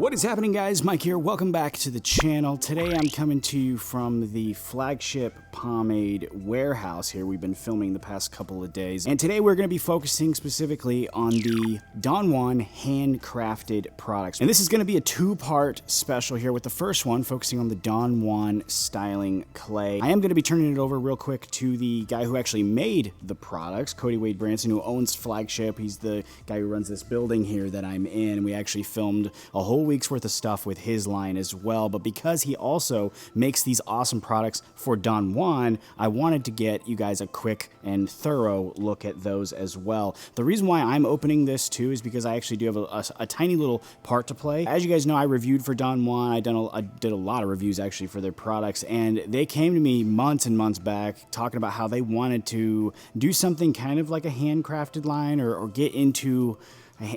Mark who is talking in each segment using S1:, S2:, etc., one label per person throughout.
S1: What is happening, guys? Mike here. Welcome back to the channel. Today I'm coming to you from the Flagship Pomade warehouse here. We've been filming the past couple of days, and today we're going to be focusing specifically on the Don Juan handcrafted products. And this is going to be a two-part special here, with the first one focusing on the Don Juan styling clay. I am going to be turning it over real quick to the guy who actually made the products, Kody Branson, who owns Flagship. He's the guy who runs this building here that I'm in, and we actually filmed a whole week's worth of stuff with his line as well. But because he also makes these awesome products for Don Juan, I wanted to get you guys a quick and thorough look at those as well. The reason why I'm opening this too is because I actually do have a tiny little part to play. As you guys know, I reviewed for Don Juan. I did a lot of reviews actually for their products, and they came to me months and months back talking about how they wanted to do something kind of like a handcrafted line or get into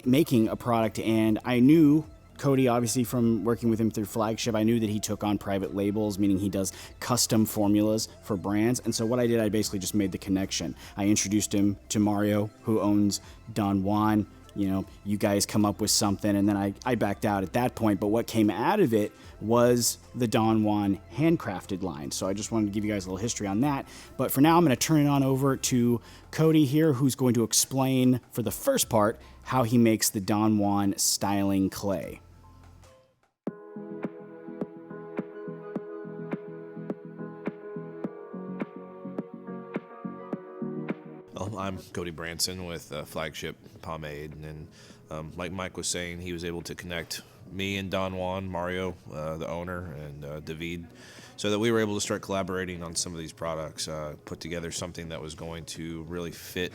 S1: making a product. And I knew Kody, obviously from working with him through Flagship, I knew that he took on private labels, meaning he does custom formulas for brands. And so what I did, I basically just made the connection. I introduced him to Mario, who owns Don Juan. You know, you guys come up with something, and then I backed out at that point. But what came out of it was the Don Juan handcrafted line. So I just wanted to give you guys a little history on that. But for now, I'm going to turn it on over to Kody here, who's going to explain for the first part how he makes the Don Juan styling clay.
S2: I'm Kody Branson with Flagship Pomade, and like Mike was saying, he was able to connect me and Don Juan, Mario, the owner, and David, so that we were able to start collaborating on some of these products, put together something that was going to really fit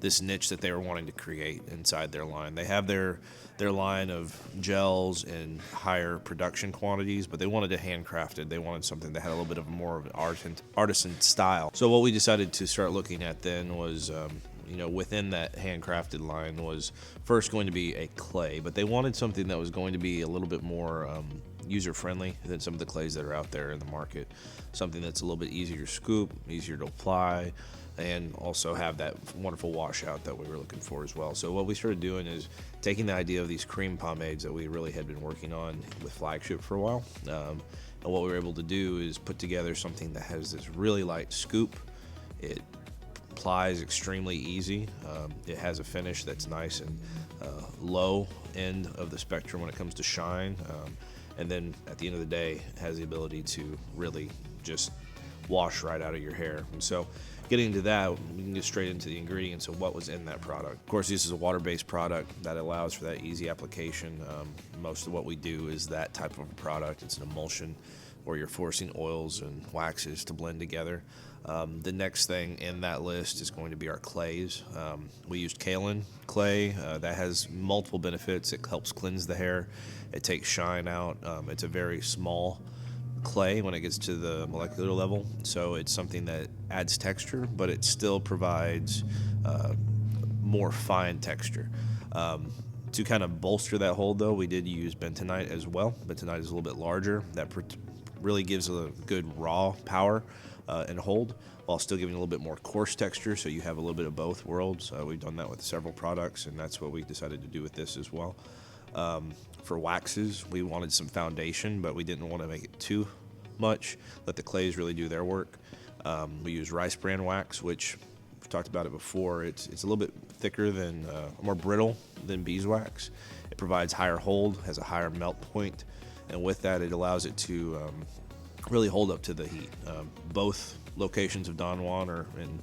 S2: this niche that they were wanting to create inside their line. They have their line of gels in higher production quantities, but they wanted it handcrafted. They wanted something that had a little bit of more of an artisan style. So what we decided to start looking at then was, within that handcrafted line was first going to be a clay, but they wanted something that was going to be a little bit more user-friendly than some of the clays that are out there in the market. Something that's a little bit easier to scoop, easier to apply, and also have that wonderful washout that we were looking for as well. So what we started doing is taking the idea of these cream pomades that we really had been working on with Flagship for a while, and what we were able to do is put together something that has this really light scoop. It applies extremely easy. It has a finish that's nice and low end of the spectrum when it comes to shine, and then at the end of the day has the ability to really just wash right out of your hair. And so getting into that, we can get straight into the ingredients of what was in that product. Of course, this is a water-based product that allows for that easy application. Most of what we do is that type of a product. It's an emulsion where you're forcing oils and waxes to blend together. The next thing in that list is going to be our clays. We used kaolin clay. That has multiple benefits. It helps cleanse the hair. It takes shine out. It's a very small clay when it gets to the molecular level, so it's something that adds texture, but it still provides more fine texture. To kind of bolster that hold, though, we did use bentonite as well. Bentonite is a little bit larger. That really gives a good raw power and hold, while still giving a little bit more coarse texture, so you have a little bit of both worlds. We've done that with several products, and that's what we decided to do with this as well. For waxes, we wanted some foundation, but we didn't want to make it too much. Let the clays really do their work. We use rice bran wax, which we've talked about it before. It's a little bit thicker than, more brittle than beeswax. It provides higher hold, has a higher melt point, and with that, it allows it to really hold up to the heat. Both locations of Don Juan are in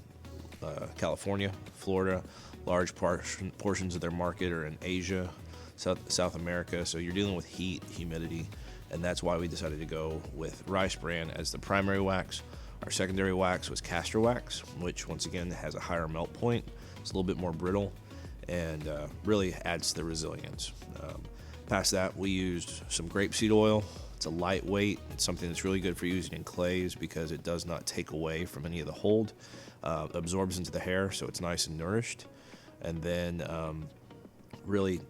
S2: California, Florida. Large portions of their market are in Asia, South America, so you're dealing with heat, humidity, and that's why we decided to go with rice bran as the primary wax. Our secondary wax was castor wax, which once again has a higher melt point. It's a little bit more brittle and really adds to the resilience. Past that, we used some grapeseed oil. It's a lightweight. It's something that's really good for using in clays because it does not take away from any of the hold. Absorbs into the hair, so it's nice and nourished, and then really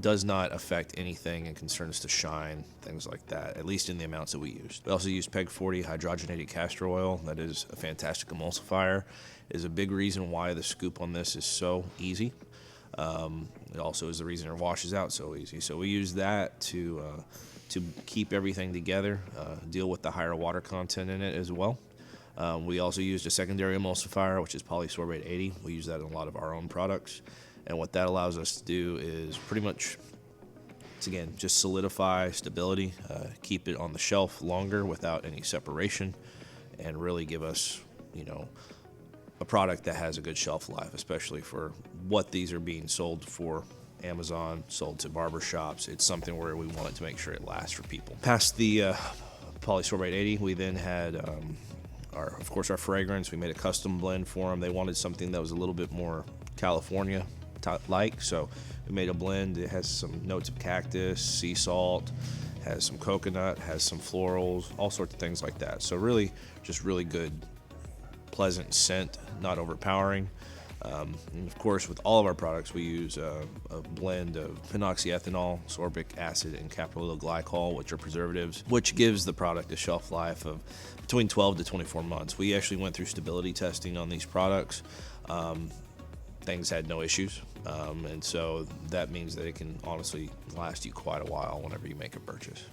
S2: does not affect anything and concerns to shine, things like that, at least in the amounts that we used. We also used PEG 40 hydrogenated castor oil. That is a fantastic emulsifier. It is a big reason why the scoop on this is so easy. It also is the reason it washes out so easy. So we use that to keep everything together, deal with the higher water content in it as well. We also used a secondary emulsifier, which is polysorbate 80. We use that in a lot of our own products. And what that allows us to do is pretty much, again, just solidify stability, keep it on the shelf longer without any separation, and really give us, a product that has a good shelf life, especially for what these are being sold for. Amazon, sold to barber shops. It's something where we wanted to make sure it lasts for people. Past the polysorbate 80, we then had of course our fragrance. We made a custom blend for them. They wanted something that was a little bit more California like, so we made a blend. It has some notes of cactus, sea salt, has some coconut, has some florals, all sorts of things like that. So really, just really good, pleasant scent, not overpowering. And of course, with all of our products, we use a blend of phenoxyethanol, sorbic acid, and caprylyl glycol, which are preservatives, which gives the product a shelf life of between 12 to 24 months. We actually went through stability testing on these products. Things had no issues, and so that means that it can honestly last you quite a while whenever you make a purchase.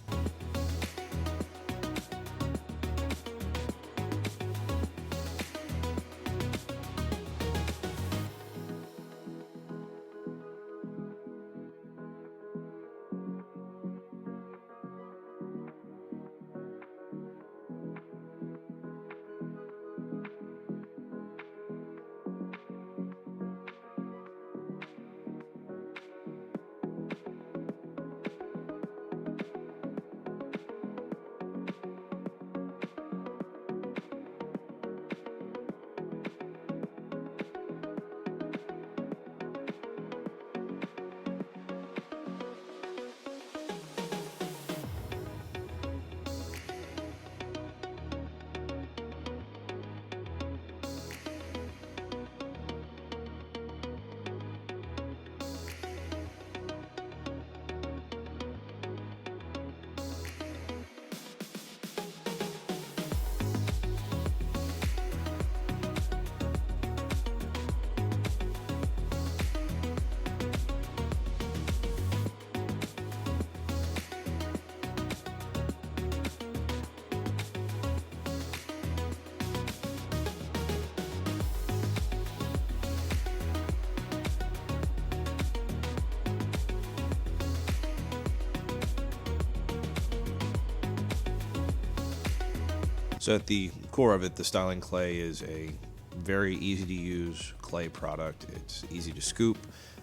S2: So at the core of it, the styling clay is a very easy to use clay product. It's easy to scoop.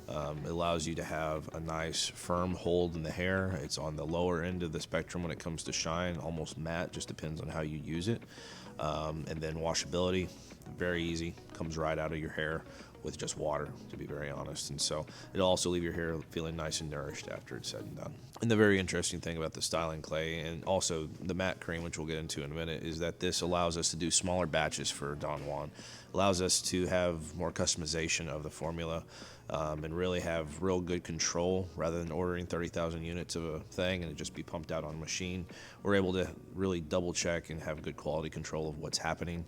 S2: It allows you to have a nice firm hold in the hair. It's on the lower end of the spectrum when it comes to shine, almost matte, just depends on how you use it. And then washability, very easy, comes right out of your hair with just water, to be very honest. And so it'll also leave your hair feeling nice and nourished after it's said and done. And the very interesting thing about the styling clay and also the matte cream, which we'll get into in a minute, is that this allows us to do smaller batches for Don Juan. Allows us to have more customization of the formula and really have real good control rather than ordering 30,000 units of a thing and it just be pumped out on a machine. We're able to really double check and have good quality control of what's happening.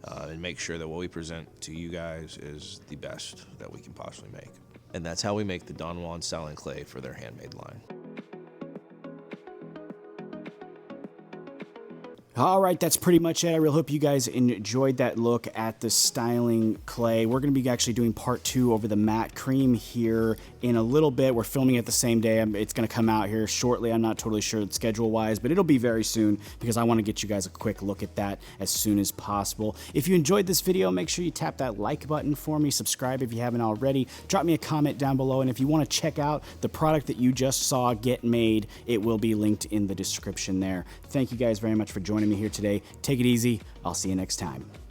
S2: And make sure that what we present to you guys is the best that we can possibly make. And that's how we make the Don Juan styling clay for their handmade line.
S1: All right, that's pretty much it. I really hope you guys enjoyed that look at the styling clay. We're going to be actually doing part 2 over the matte cream here in a little bit. We're filming it the same day. It's going to come out here shortly. I'm not totally sure schedule-wise, but it'll be very soon because I want to get you guys a quick look at that as soon as possible. If you enjoyed this video, make sure you tap that like button for me. Subscribe if you haven't already. Drop me a comment down below, and if you want to check out the product that you just saw get made, it will be linked in the description there. Thank you guys very much for joining me here today. Take it easy. I'll see you next time.